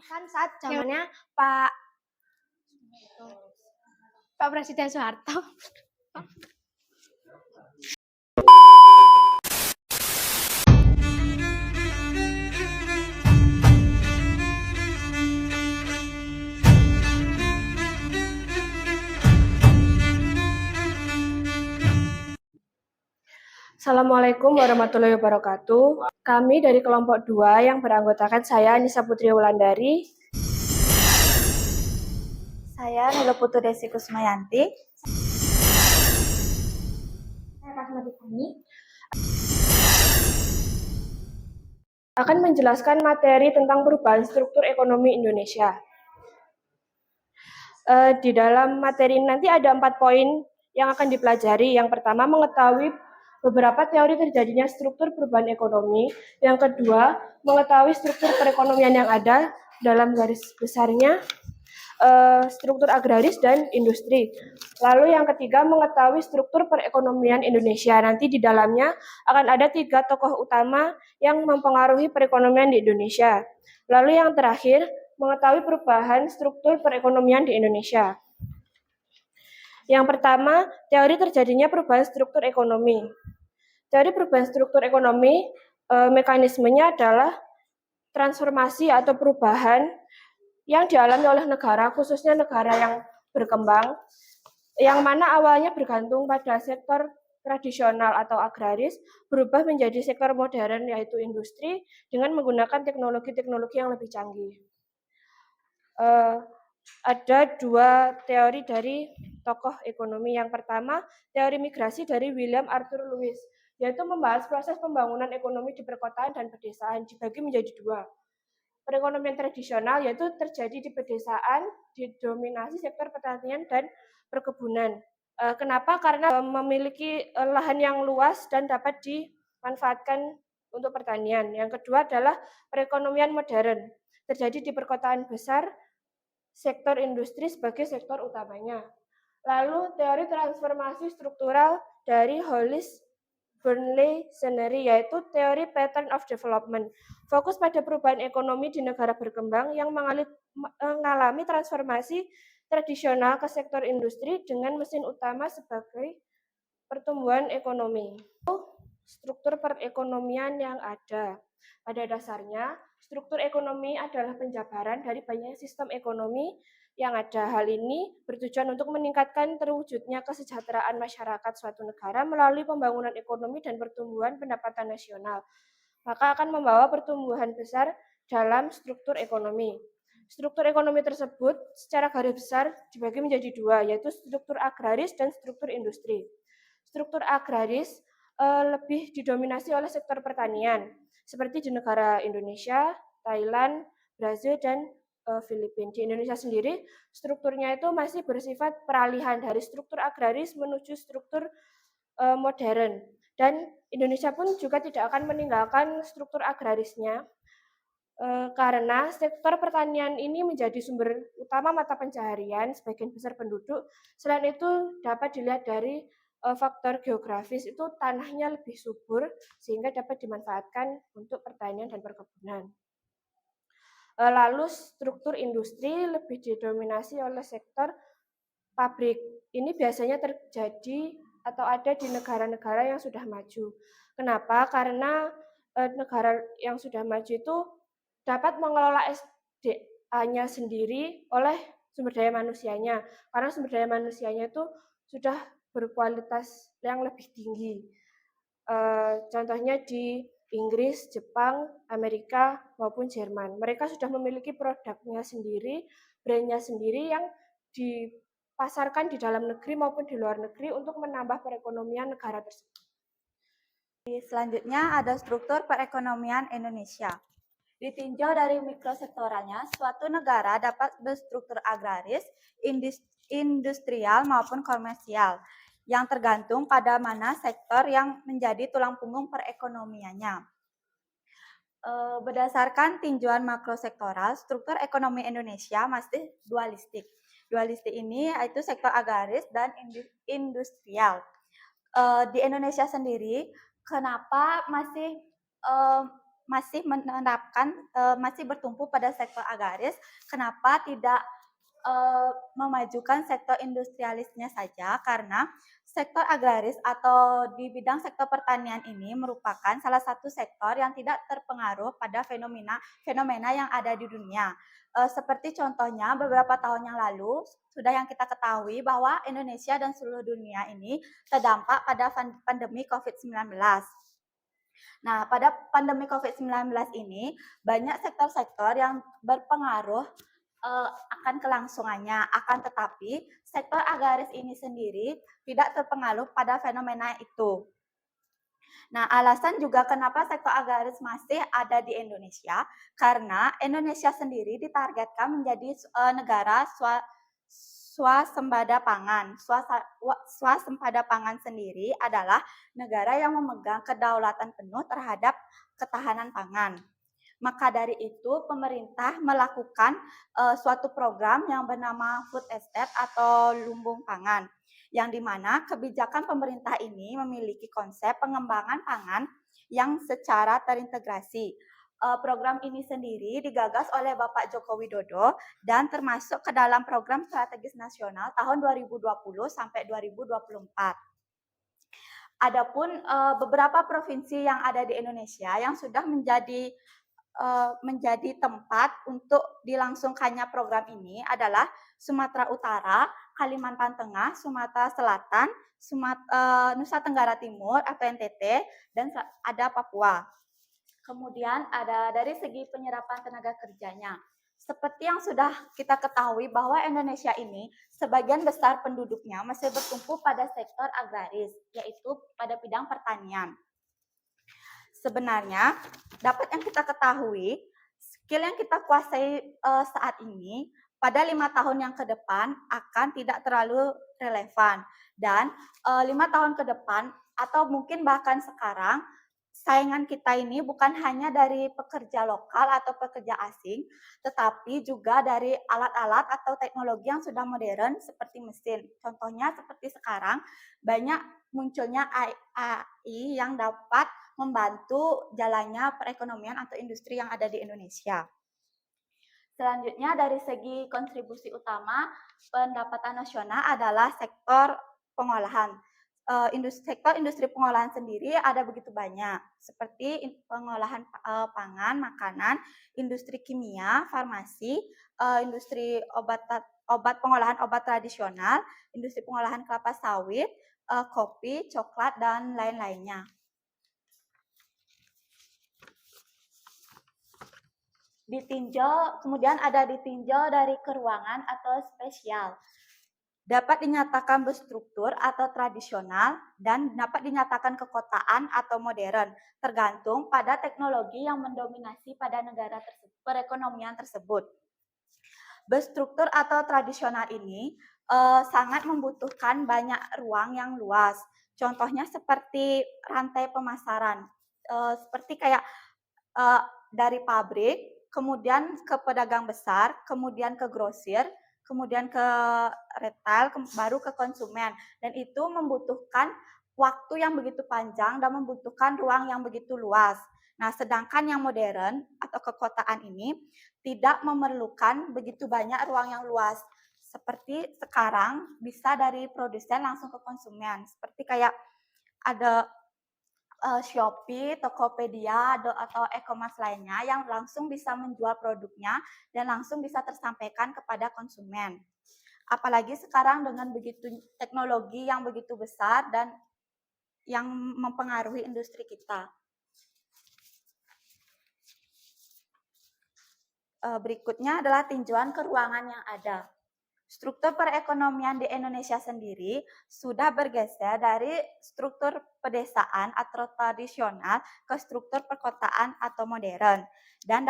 Kan saat zamannya Pak Presiden Soeharto. Assalamualaikum warahmatullahi wabarakatuh. Kami dari kelompok 2 yang beranggotakan saya Anissa Putri Wulandari. Saya Nilo Putu Desi Kusmayanti. Saya Kasmati Tani. Akan menjelaskan materi tentang perubahan struktur ekonomi Indonesia. Di dalam materi nanti ada 4 poin yang akan dipelajari. Yang pertama, mengetahui beberapa teori terjadinya struktur perubahan ekonomi. Yang kedua, mengetahui struktur perekonomian yang ada dalam garis besarnya, struktur agraris dan industri. Lalu yang ketiga, mengetahui struktur perekonomian Indonesia. Nanti di dalamnya akan ada 3 tokoh utama yang mempengaruhi perekonomian di Indonesia. Lalu yang terakhir, mengetahui perubahan struktur perekonomian di Indonesia. Yang pertama, teori terjadinya perubahan struktur ekonomi. Teori perubahan struktur ekonomi, mekanismenya adalah transformasi atau perubahan yang dialami oleh negara, khususnya negara yang berkembang, yang mana awalnya bergantung pada sektor tradisional atau agraris, berubah menjadi sektor modern yaitu industri dengan menggunakan teknologi-teknologi yang lebih canggih. Ada 2 teori dari tokoh ekonomi. Yang pertama, teori migrasi dari William Arthur Lewis, yaitu membahas proses pembangunan ekonomi di perkotaan dan pedesaan, dibagi menjadi 2. Perekonomian tradisional yaitu terjadi di pedesaan, didominasi sektor pertanian dan perkebunan. Kenapa? Karena memiliki lahan yang luas dan dapat dimanfaatkan untuk pertanian. Yang kedua adalah perekonomian modern, terjadi di perkotaan besar, sektor industri sebagai sektor utamanya. Lalu teori transformasi struktural dari Hollis Burnley sendiri, yaitu teori pattern of development, fokus pada perubahan ekonomi di negara berkembang yang mengalami transformasi tradisional ke sektor industri dengan mesin utama sebagai pertumbuhan ekonomi. Struktur perekonomian yang ada. Pada dasarnya, struktur ekonomi adalah penjabaran dari banyak sistem ekonomi yang ada. Hal ini bertujuan untuk meningkatkan terwujudnya kesejahteraan masyarakat suatu negara melalui pembangunan ekonomi dan pertumbuhan pendapatan nasional. Maka akan membawa pertumbuhan besar dalam struktur ekonomi. Struktur ekonomi tersebut secara garis besar dibagi menjadi 2, yaitu struktur agraris dan struktur industri. Struktur agraris lebih didominasi oleh sektor pertanian, seperti di negara Indonesia, Thailand, Brazil, dan Filipina. Di Indonesia sendiri, strukturnya itu masih bersifat peralihan dari struktur agraris menuju struktur modern. Dan Indonesia pun juga tidak akan meninggalkan struktur agrarisnya, karena sektor pertanian ini menjadi sumber utama mata pencaharian sebagian besar penduduk. Selain itu, dapat dilihat dari faktor geografis, itu tanahnya lebih subur sehingga dapat dimanfaatkan untuk pertanian dan perkebunan. Lalu struktur industri lebih didominasi oleh sektor pabrik. Ini biasanya terjadi atau ada di negara-negara yang sudah maju. Kenapa? Karena negara yang sudah maju itu dapat mengelola SDA-nya sendiri oleh sumber daya manusianya. Karena sumber daya manusianya itu sudah berkualitas yang lebih tinggi. Contohnya di Inggris, Jepang, Amerika, maupun Jerman. Mereka sudah memiliki produknya sendiri, brandnya sendiri yang dipasarkan di dalam negeri maupun di luar negeri untuk menambah perekonomian negara tersebut. Selanjutnya ada struktur perekonomian Indonesia. Ditinjau dari mikrosektoralnya, suatu negara dapat berstruktur agraris, industrial maupun komersial, yang tergantung pada mana sektor yang menjadi tulang punggung perekonomiannya. Berdasarkan tinjauan makrosektoral, struktur ekonomi Indonesia masih dualistik. Dualistik ini yaitu sektor agraris dan industrial. Di Indonesia sendiri, kenapa masih masih menerapkan masih bertumpu pada sektor agraris, kenapa tidak memajukan sektor industrialisnya saja? Karena sektor agraris atau di bidang sektor pertanian ini merupakan salah satu sektor yang tidak terpengaruh pada fenomena yang ada di dunia. Seperti contohnya beberapa tahun yang lalu sudah yang kita ketahui bahwa Indonesia dan seluruh dunia ini terdampak pada pandemi COVID-19. Nah, pada pandemi COVID-19 ini banyak sektor-sektor yang berpengaruh akan kelangsungannya. Akan tetapi sektor agraris ini sendiri tidak terpengaruh pada fenomena itu. Nah, alasan juga kenapa sektor agraris masih ada di Indonesia, karena Indonesia sendiri ditargetkan menjadi negara swasembada pangan. Swasembada pangan sendiri adalah negara yang memegang kedaulatan penuh terhadap ketahanan pangan. Maka dari itu pemerintah melakukan suatu program yang bernama Food Estate atau lumbung pangan, yang dimana kebijakan pemerintah ini memiliki konsep pengembangan pangan yang secara terintegrasi. Program ini sendiri digagas oleh Bapak Joko Widodo dan termasuk ke dalam program strategis nasional tahun 2020 sampai 2024. Adapun beberapa provinsi yang ada di Indonesia yang sudah menjadi tempat untuk dilangsungkannya program ini adalah Sumatera Utara, Kalimantan Tengah, Sumatera Selatan, Nusa Tenggara Timur atau NTT, dan ada Papua. Kemudian ada dari segi penyerapan tenaga kerjanya. Seperti yang sudah kita ketahui bahwa Indonesia ini sebagian besar penduduknya masih bertumpu pada sektor agraris, yaitu pada bidang pertanian. Sebenarnya dapat yang kita ketahui, skill yang kita kuasai saat ini pada 5 tahun yang ke depan akan tidak terlalu relevan, dan 5 tahun ke depan atau mungkin bahkan sekarang saingan kita ini bukan hanya dari pekerja lokal atau pekerja asing, tetapi juga dari alat-alat atau teknologi yang sudah modern seperti mesin. Contohnya seperti sekarang banyak munculnya AI yang dapat membantu jalannya perekonomian atau industri yang ada di Indonesia. Selanjutnya dari segi kontribusi utama pendapatan nasional adalah sektor pengolahan. Sektor industri pengolahan sendiri ada begitu banyak, seperti pengolahan pangan, makanan, industri kimia, farmasi, industri pengolahan obat tradisional, industri pengolahan kelapa sawit, kopi, coklat, dan lain-lainnya. Kemudian ada ditinjau dari keuangan atau spesial. Dapat dinyatakan berstruktur atau tradisional dan dapat dinyatakan kekotaan atau modern, tergantung pada teknologi yang mendominasi pada negara perekonomian tersebut. Berstruktur atau tradisional ini sangat membutuhkan banyak ruang yang luas. Contohnya seperti rantai pemasaran, seperti kayak dari pabrik, kemudian ke pedagang besar, kemudian ke grosir, kemudian ke retail, baru ke konsumen. Dan itu membutuhkan waktu yang begitu panjang dan membutuhkan ruang yang begitu luas. Nah, sedangkan yang modern atau kekotaan ini tidak memerlukan begitu banyak ruang yang luas. Seperti sekarang bisa dari produsen langsung ke konsumen. Seperti kayak ada Shopee, Tokopedia, atau e-commerce lainnya yang langsung bisa menjual produknya dan langsung bisa tersampaikan kepada konsumen. Apalagi sekarang dengan begitu teknologi yang begitu besar dan yang mempengaruhi industri kita. Berikutnya adalah tinjauan keuangan yang ada. Struktur perekonomian di Indonesia sendiri sudah bergeser dari struktur pedesaan atau tradisional ke struktur perkotaan atau modern, dan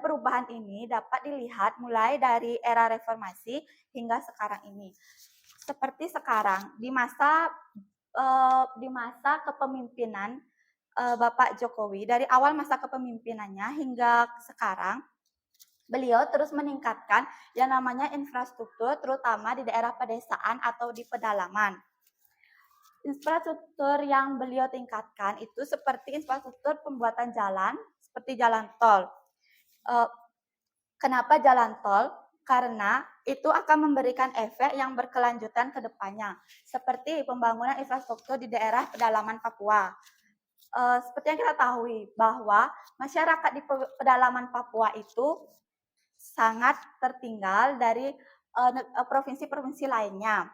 perubahan ini dapat dilihat mulai dari era reformasi hingga sekarang ini. Seperti sekarang di masa kepemimpinan Bapak Jokowi, dari awal masa kepemimpinannya hingga sekarang, beliau terus meningkatkan yang namanya infrastruktur, terutama di daerah pedesaan atau di pedalaman. Infrastruktur yang beliau tingkatkan itu seperti infrastruktur pembuatan jalan, seperti jalan tol. Kenapa jalan tol? Karena itu akan memberikan efek yang berkelanjutan ke depannya, seperti pembangunan infrastruktur di daerah pedalaman Papua. Seperti yang kita tahu bahwa masyarakat di pedalaman Papua itu sangat tertinggal dari provinsi-provinsi lainnya,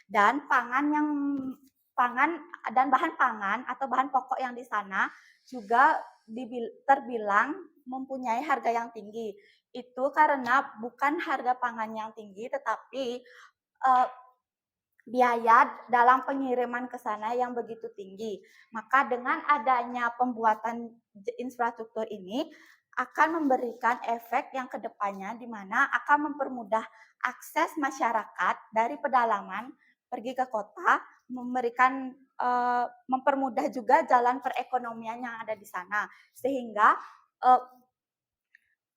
dan pangan dan bahan pangan atau bahan pokok yang di sana juga terbilang mempunyai harga yang tinggi. Itu karena bukan harga pangan yang tinggi, tetapi biaya dalam pengiriman ke sana yang begitu tinggi. Maka dengan adanya pembuatan infrastruktur ini akan memberikan efek yang kedepannya, di mana akan mempermudah akses masyarakat dari pedalaman pergi ke kota, mempermudah juga jalan perekonomian yang ada di sana, sehingga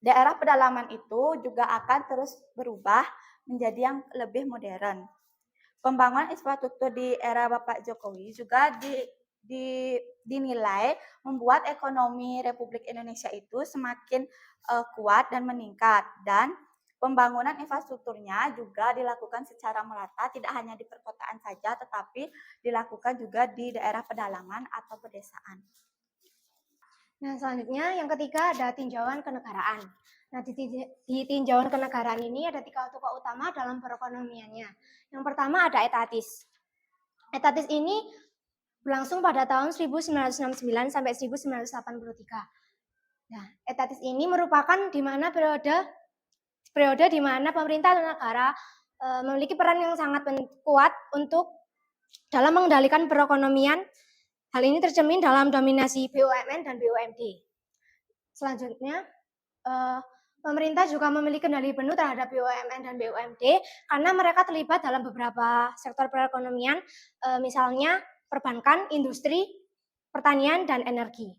daerah pedalaman itu juga akan terus berubah menjadi yang lebih modern. Pembangunan infrastruktur di era Bapak Jokowi juga dinilai membuat ekonomi Republik Indonesia itu semakin kuat dan meningkat, dan pembangunan infrastrukturnya juga dilakukan secara merata, tidak hanya di perkotaan saja, tetapi dilakukan juga di daerah pedalaman atau pedesaan. Nah, selanjutnya yang ketiga ada tinjauan kenegaraan. Nah, di tinjauan kenegaraan ini ada 3 tokoh utama dalam perekonomiannya. Yang pertama ada etatis. Etatis ini berlangsung pada tahun 1969 sampai 1983. Nah, etatis ini merupakan di mana periode di mana pemerintah dan negara memiliki peran yang sangat kuat untuk dalam mengendalikan perekonomian. Hal ini tercermin dalam dominasi BUMN dan BUMD. Selanjutnya, pemerintah juga memiliki kendali penuh terhadap BUMN dan BUMD karena mereka terlibat dalam beberapa sektor perekonomian, misalnya perbankan, industri, pertanian, dan energi.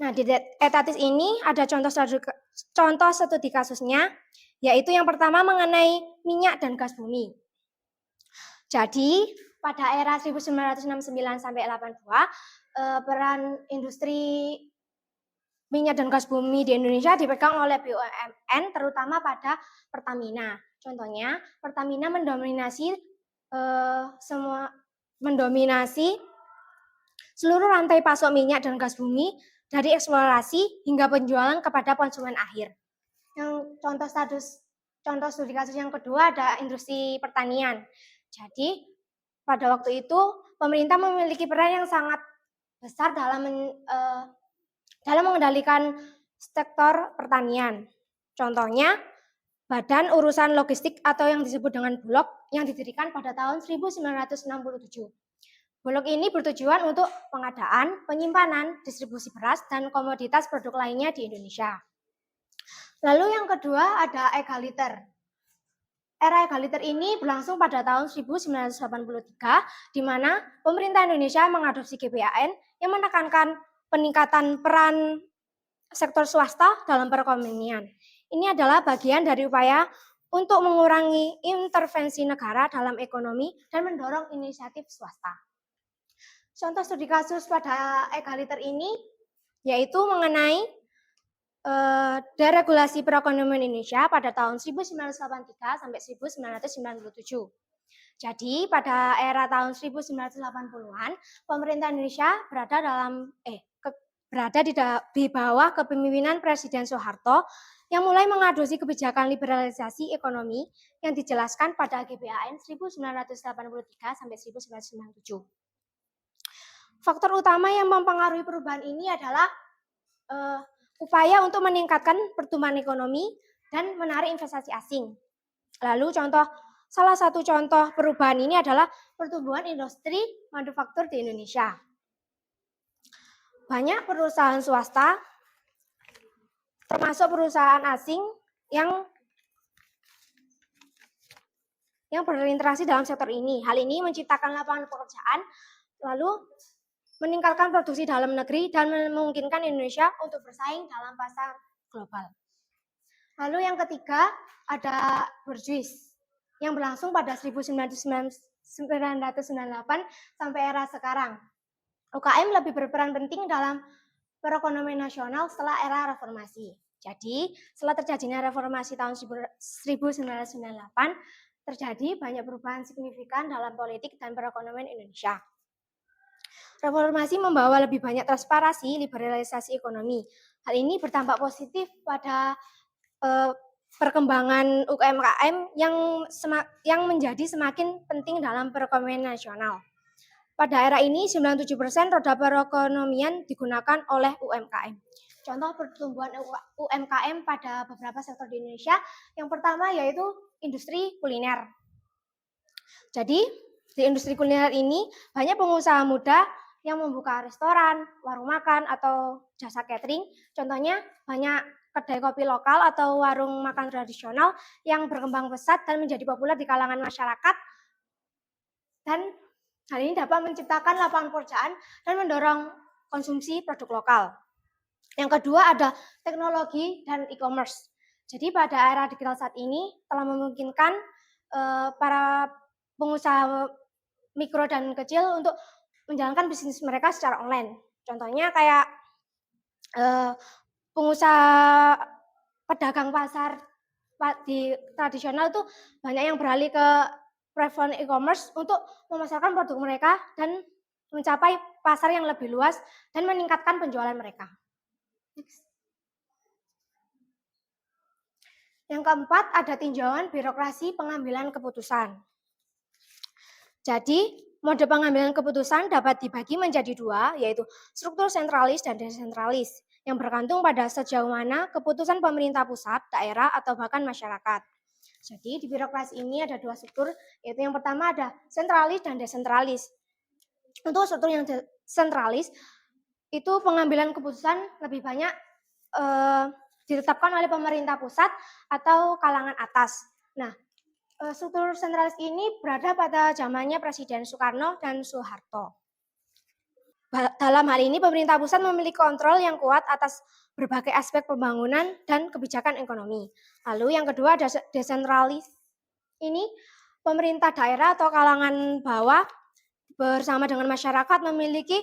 Nah, di etatis ini ada contoh studi kasusnya, yaitu yang pertama mengenai minyak dan gas bumi. Jadi, pada era 1969 sampai 82, peran industri minyak dan gas bumi di Indonesia dipegang oleh BUMN, terutama pada Pertamina. Contohnya, Pertamina mendominasi seluruh rantai pasok minyak dan gas bumi dari eksplorasi hingga penjualan kepada konsumen akhir. Yang contoh studi kasus yang kedua ada industri pertanian. Jadi, pada waktu itu pemerintah memiliki peran yang sangat besar dalam mengendalikan sektor pertanian. Contohnya, Badan Urusan Logistik atau yang disebut dengan Bulog yang didirikan pada tahun 1967. Bulog ini bertujuan untuk pengadaan, penyimpanan, distribusi beras, dan komoditas produk lainnya di Indonesia. Lalu yang kedua ada egaliter. Era egaliter ini berlangsung pada tahun 1983, di mana pemerintah Indonesia mengadopsi GBHN yang menekankan peningkatan peran sektor swasta dalam perekonomian. Ini adalah bagian dari upaya untuk mengurangi intervensi negara dalam ekonomi dan mendorong inisiatif swasta. Contoh studi kasus pada egaliter ini yaitu mengenai deregulasi perekonomian Indonesia pada tahun 1983 sampai 1997. Jadi pada era tahun 1980-an, pemerintah Indonesia berada di bawah kepemimpinan Presiden Soeharto yang mulai mengadopsi kebijakan liberalisasi ekonomi yang dijelaskan pada GBHN 1983 sampai 1997. Faktor utama yang mempengaruhi perubahan ini adalah upaya untuk meningkatkan pertumbuhan ekonomi dan menarik investasi asing. Lalu salah satu contoh perubahan ini adalah pertumbuhan industri manufaktur di Indonesia. Banyak perusahaan swasta, termasuk perusahaan asing yang berinteraksi dalam sektor ini. Hal ini menciptakan lapangan pekerjaan, lalu meningkatkan produksi dalam negeri dan memungkinkan Indonesia untuk bersaing dalam pasar global. Lalu yang ketiga ada Borjuis yang berlangsung pada 1998 sampai era sekarang. UKM lebih berperan penting dalam perekonomian nasional setelah era reformasi. Jadi, setelah terjadinya reformasi tahun 1998, terjadi banyak perubahan signifikan dalam politik dan perekonomian Indonesia. Reformasi membawa lebih banyak transparansi, liberalisasi ekonomi. Hal ini berdampak positif pada perkembangan UMKM yang menjadi semakin penting dalam perekonomian nasional. Pada era ini, 97% roda perekonomian digunakan oleh UMKM. Contoh pertumbuhan UMKM pada beberapa sektor di Indonesia, yang pertama yaitu industri kuliner. Jadi, di industri kuliner ini banyak pengusaha muda yang membuka restoran, warung makan, atau jasa catering. Contohnya banyak kedai kopi lokal atau warung makan tradisional yang berkembang pesat dan menjadi populer di kalangan masyarakat. Dan hal ini dapat menciptakan lapangan pekerjaan dan mendorong konsumsi produk lokal. Yang kedua ada teknologi dan e-commerce. Jadi pada era digital saat ini telah memungkinkan para pengusaha mikro dan kecil untuk menjalankan bisnis mereka secara online. Contohnya kayak pengusaha pedagang pasar di tradisional itu banyak yang beralih ke platform e-commerce untuk memasarkan produk mereka dan mencapai pasar yang lebih luas dan meningkatkan penjualan mereka. Next. Yang keempat ada tinjauan birokrasi pengambilan keputusan. Jadi, mode pengambilan keputusan dapat dibagi menjadi dua, yaitu struktur sentralis dan desentralis, yang bergantung pada sejauh mana keputusan pemerintah pusat, daerah, atau bahkan masyarakat. Jadi, di birokrasi ini ada dua struktur, yaitu yang pertama ada sentralis dan desentralis. Untuk struktur yang sentralis, itu pengambilan keputusan lebih banyak ditetapkan oleh pemerintah pusat atau kalangan atas. Nah, struktur sentralis ini berada pada zamannya Presiden Soekarno dan Soeharto. Dalam hal ini, pemerintah pusat memiliki kontrol yang kuat atas berbagai aspek pembangunan dan kebijakan ekonomi. Lalu yang kedua ada desentralis. Ini pemerintah daerah atau kalangan bawah bersama dengan masyarakat memiliki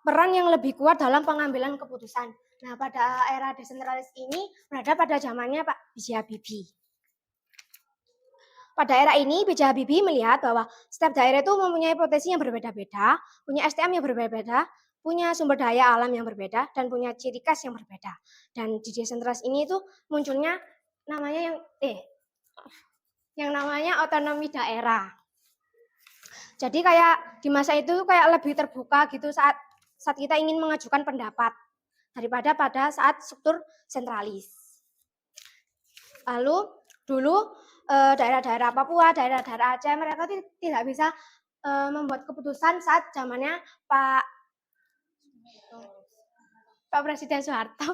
peran yang lebih kuat dalam pengambilan keputusan. Nah, pada era desentralis ini berada pada zamannya Pak B.J. Habibie. Pada era ini, B.J. Habibie melihat bahwa setiap daerah itu mempunyai potensi yang berbeda-beda, punya SDM yang berbeda-beda, punya sumber daya alam yang berbeda, dan punya ciri khas yang berbeda. Dan di desentralis ini itu munculnya namanya yang namanya otonomi daerah. Jadi kayak di masa itu kayak lebih terbuka gitu saat kita ingin mengajukan pendapat daripada pada saat struktur sentralis. Lalu dulu daerah-daerah Papua, daerah-daerah Aceh, mereka tidak bisa membuat keputusan saat zamannya Pak Presiden Soeharto.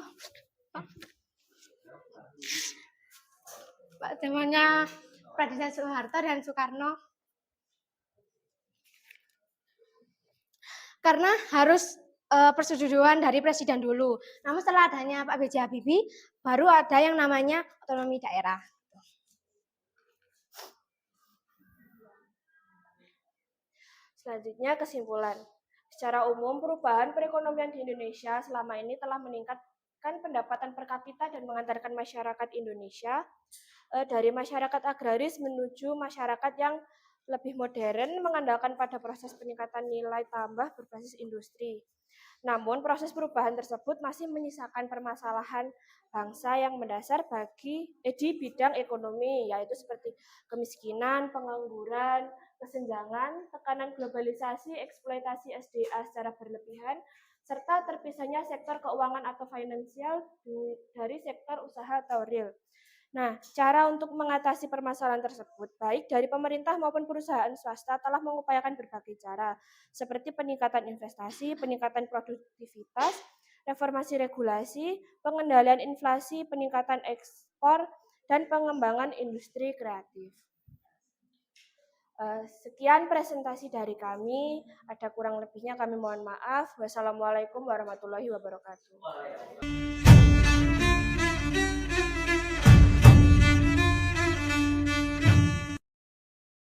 Pak zamannya Presiden Soeharto dan Soekarno. Karena harus persetujuan dari presiden dulu. Namun setelah adanya Pak B.J. Habibie, baru ada yang namanya otonomi daerah. Selanjutnya kesimpulan. Secara umum, perubahan perekonomian di Indonesia selama ini telah meningkatkan pendapatan per kapita dan mengantarkan masyarakat Indonesia dari masyarakat agraris menuju masyarakat yang lebih modern, mengandalkan pada proses peningkatan nilai tambah berbasis industri. Namun, proses perubahan tersebut masih menyisakan permasalahan bangsa yang mendasar di bidang ekonomi, yaitu seperti kemiskinan, pengangguran, kesenjangan, tekanan globalisasi, eksploitasi SDA secara berlebihan, serta terpisahnya sektor keuangan atau finansial dari sektor usaha atau real. Nah, cara untuk mengatasi permasalahan tersebut, baik dari pemerintah maupun perusahaan swasta telah mengupayakan berbagai cara, seperti peningkatan investasi, peningkatan produktivitas, reformasi regulasi, pengendalian inflasi, peningkatan ekspor, dan pengembangan industri kreatif. Sekian presentasi dari kami. Ada kurang lebihnya kami mohon maaf. Wassalamualaikum warahmatullahi wabarakatuh.